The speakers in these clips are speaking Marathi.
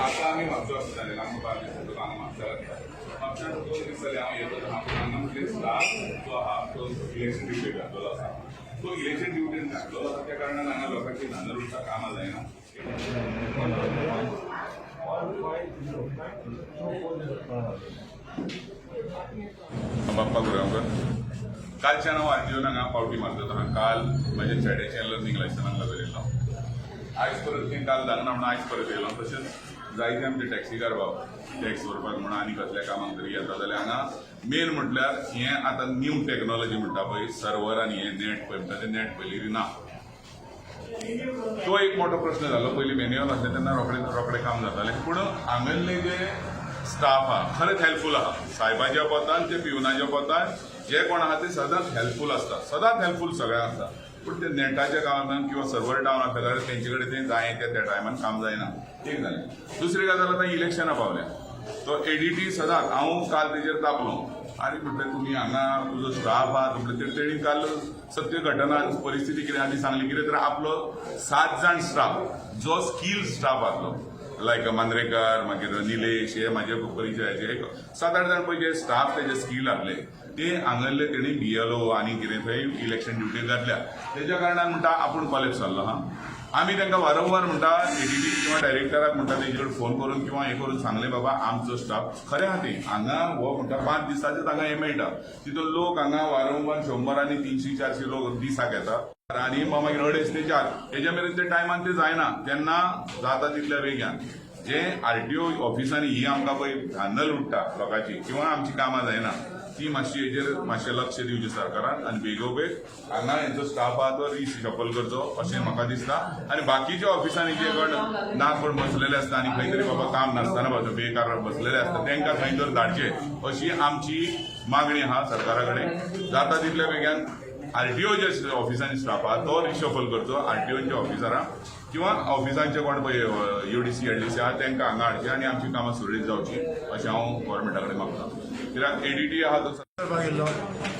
आता आम्ही म्हापसा वचताले आमकां 12 दीस जाले हांगा म्हापसा 2 दीस जाले हांव येता हांगा म्हटले स्टाफ जो आहा तो इलेक्शन ड्युटी घातलेलो आसा तो इलेक्शन ड्युटीन घातलेलो आसा त्या कारणान हांगा लोकांची धांदल उरता कामां जायना बाप्पा गुरांकर कालच्यान हांव आरटीओन हांगा पावटी मारता काल म्हाज्या चेड्याचें लर्निंग लायसन्साक लागलेलो आयज परत काल जालेना म्हणून आयज परत येयलो तशेंच जायते आमचे टॅक्सीकार भाव टॅक्स भरपाक म्हणून आनी कसल्या कामाक तरी येता जाल्यार हांगा मेन म्हटल्यार हें आतां न्यू टॅक्नॉलॉजी म्हणटा पळय सर्वर आनी हें नेट पळय म्हणटा तें नेट पयलीं ना तो एक मोठो प्रश्न जालो पयलीं मॅन्युअल आसलें तेन्ना रोखडें काम जातालें पूण हांगेल्ले जे स्टाफ आहा खरेंच हेल्पफूल आहा सायबाच्या पोतान ते पिवनाच्या पोतान जे कोण आहा ते सदांच हेल्पफूल आसता सदांच हेल्पफूल सगळ्यांक आसता पूण ते नेटाच्या कामांत किंवा सर्वर डावन आसता जाल्यार तेंचे कडेन तें जाय त्या टायमान काम जायना एक जालें दुसरी गजाल आतां इलेक्शनां पावल्या तो एडीटी सदांच हांव काल तेजेर तापलो आरे म्हटलें तुमी हांगा तुजो स्टाफ आहा म्हटलें तेणी काल सत्य घटना परिस्थिती कितें आहा ती सांगली कितें तर आपलो 7 जाण स्टाफ जो स्कील स्टाफ आसलो लायक मांद्रेकर मागीर निलेश हे म्हाजे परिचयाचे 7-8 जाण पळय जे स्टाफ तेजे स्कील आसले ते हांगल्ले तेणी बीएलओ आनी कितें थंय इलेक्शन ड्युटी घातल्या तेज्या कारणान म्हणटा आपूण कॉलेज जाल्लो हा आमी तांकां वारंवार म्हणटा एडीटी किंवा डायरेक्टराक म्हणटा तेजे कडेन फोन करून किंवा हे करून सांगलें बाबा आमचो स्टाफ खरें आहा तें हांगा हो म्हणटा 5 दिसाचें हांगा हें मेळटा तितून लोक हांगा वारंवार 100 आनी 300-400 लोक दिसाक येतात आनी मागीर अडेच ते 4 हेज्या मेरेन ते टायमान ते जायना तेन्ना जाता तितल्या बेग्यान जे आरटीओ ऑफिसांनी ही आमकां पळय धांदल उडटा लोकांची किंवा आमची कामां जायना ती मातशी हेजेर मातशें लक्ष दिवचें सरकारान आनी बेगोबेग हांगा हेंचो स्टाफ आहा तो रिशफल करचो अशें म्हाका दिसता आनी बाकीच्या ऑफिसांनी जे कोण ना कोण बसलेले आसता आनी खंय तरी बाबा काम नासतना बेकार बसलेले आसता तांकां खंय तर धाडचे अशी आमची मागणी आहा सरकारा कडेन जाता तितल्या बेग्यान आरटीओ जे ऑफिसांनी स्टाफ आहा तो रिशफल करचो आरटीओच्या ऑफिसरां किंवा ऑफिसांचे कोण पळय यूडीसी एडीसी आहा तांकां हांगा हाडचें आनी आमची कामां सुरळीत जावची अशें हांव गोवोरमेंटा कडेन मागता कित्याक एडीटी आहा तो येयल्लो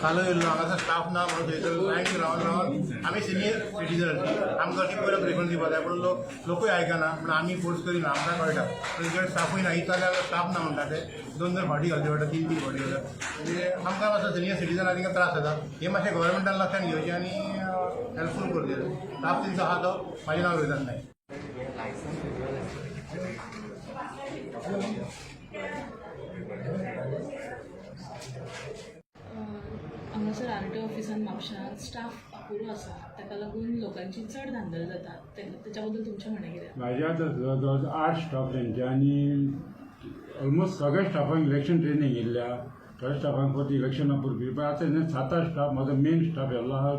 कालो येयल्लो हांगासर स्टाफ ना म्हणून थंयसर लायन रावन आमी सिनियर सिटीजन आमकां ती पयलो प्रिफरन्स दिवपा जाय पूण लोकूय आयकना पूण आमी फोर्स करिना आमकां कळटा तेजे स्टाफूय ना इतले जाल्यार स्टाफ ना म्हणटा ते 2-2 फावटी घालचे पडटा 3-3 फावटी घालता म्हणजे आमकां मातसो सिनियर सिटीजनाक तांकां त्रास जाता हे मातशें गव्हर्मेंटान लक्षांत घेवचें आनी हेल्पफूल करचें स्टाफ तेंचो आहा तो म्हाजें नांव रोहिदास नायक हांगासर आरटीओ ऑफिसान म्हापशां स्टाफ अपुरो आसा ताका लागून लोकांची चड धांदल जाता तेच्या बद्दल तुमचें म्हणणें कितें म्हाज्या आतां जवळ 8 स्टाफ तेंचे आनी ऑलमोस्ट सगळ्या स्टाफांक इलेक्शन ट्रेनींग येयल्या थोड्या स्टाफांक फक्त इलेक्शना पुरती पण आतां 7-8 स्टाफ म्हाजो मेन स्टाफ येयल्लो आहा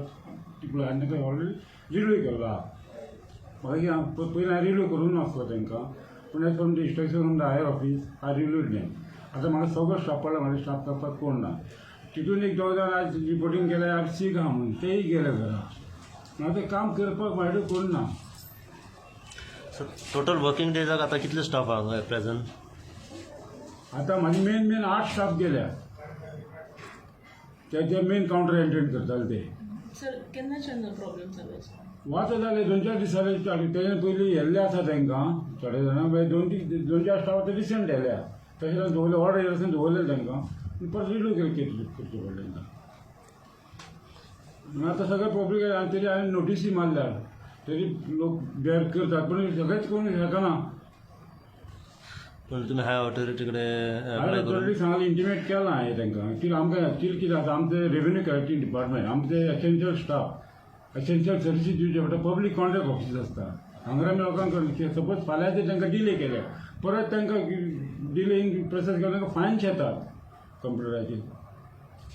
तितलो आनी ताका ऑलरेडी रिव्यू केल्लो आहा मागीर पयलीं हांवें रिव्यू करून नासलो तांकां पूण as from the instruction from the higher office हांव रिव्यू दिलें आतां म्हाका सगळो स्टाफ पडला म्हाजो स्टाफ करपाक कोण ना तितून एक 2 जाण आज रिपोर्टींग केलें आज सीक आहा म्हणून तेय गेले घरा म्हाका तें काम करपाक म्हाजे कोण ना टोटल वर्किंग डेजाक आतां कितले स्टाफ आहा प्रेझेंट आतां म्हाजे मेन 8 स्टाफ गेल्या ते मेन कावंटर एंटेंड करताले ते सर केन्नाच्यान प्रॉब्लेम जालो वाचो जाले 2-4 दीस जाले तेजे पयलीं येल्ले आसा तांकां थोडे जाणां मागीर 2-4 स्टाफ आतां रिसेंट येल्या तशें दवरले ऑर्डर येयला दवरले तांकां परत रिव्यू करचे पडले आतां सगळे पब्लीक आनी तरी हांवें नोटीसी मारल्या तरी लोक बेर करतात पूण सगळेच कोण शकना पण तुमी हाय ऑथॉरिटी कडेन ऑथॉरिटी सांगलें इंटिमेट केलां हांवें तांकां की आमकां एक्चुअली कितें आसा आमचें रेव्हेन्यू कलेक्टींग डिपार्टमेंट आमचे एसेन्शियल स्टाफ एसेन्शियल सर्विसीस दिवचे पडटा पब्लीक कॉन्ट्रॅक्ट ऑफिस आसता हांगा आमी लोकांक सपोज फाल्यां ते तांकां डिले केले परत तांकां डिलेईंग प्रोसेस केलो तांकां फायन येतात कंप्युटराचेर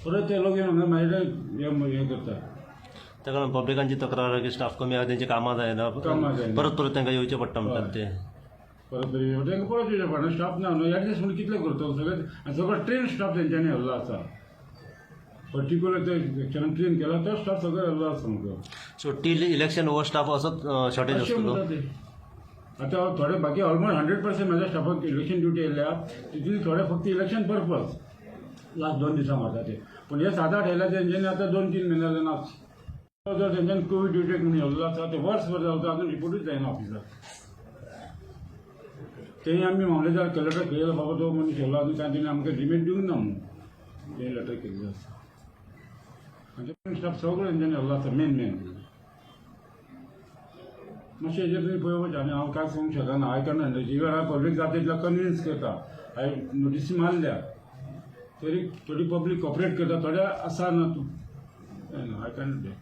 परत ते लोक येवन म्हाजे हे करतात त्या कारण पब्लिकांची तक्रार की स्टाफ कमी आहा तेंची कामां जायना परत तांकां येवचें पडटा म्हणटात ते परत तांकां परत येवचें पडटा स्टाफ ना न्हू एडजस्टमेंट कितले करतलो सगळो ट्रेन स्टाफ तेंच्यांनी येल्लो आसा पर्टिक्युलर ते सेक्शनान ट्रेन केला तो स्टाफ सगळो येल्लो आसा सामको सो टील इलेक्शन हो स्टाफ असोच शॉर्टेज आसतलो आतां थोडे बाकी ऑलमोस्ट 100% म्हाज्या स्टाफाक इलेक्शन ड्युटी येयल्या तितून थोडे फक्त इलेक्शन पर्पज लास्ट 2 दिसां मारता ते पूण हे 7-8 येयल्या तेंच्यांनी आतां 2-3 म्हयने जाले नाच जर तेंच्यांनी कोवीड ड्युटेक म्हणून येयल्लो आसा ते वर्स भर जाता अजून रिपोर्टूच जायना ऑफिसाक तेही आमी मामलेदार लेटर केलेलो बाबा तो मनीस येयलो आनी ताणें आमकां रिमेट दिवंक ना म्हणून तें लेटर केल्लें आसा आनी ते स्टाफ सगळो तेंच्यांनी व्हरलो आसा मेन मातशें हेजेर तुमी पळोवपाचें आनी हांव कांय सांगूंक शकना आयकना जिवेर हांव पब्लीक जाता तितलो कन्विन्स करता हांवें नोटीसी मारल्या तरी थोडी पब्लीक कॉपरेट करता थोड्या आसा ना तूं आयकना तें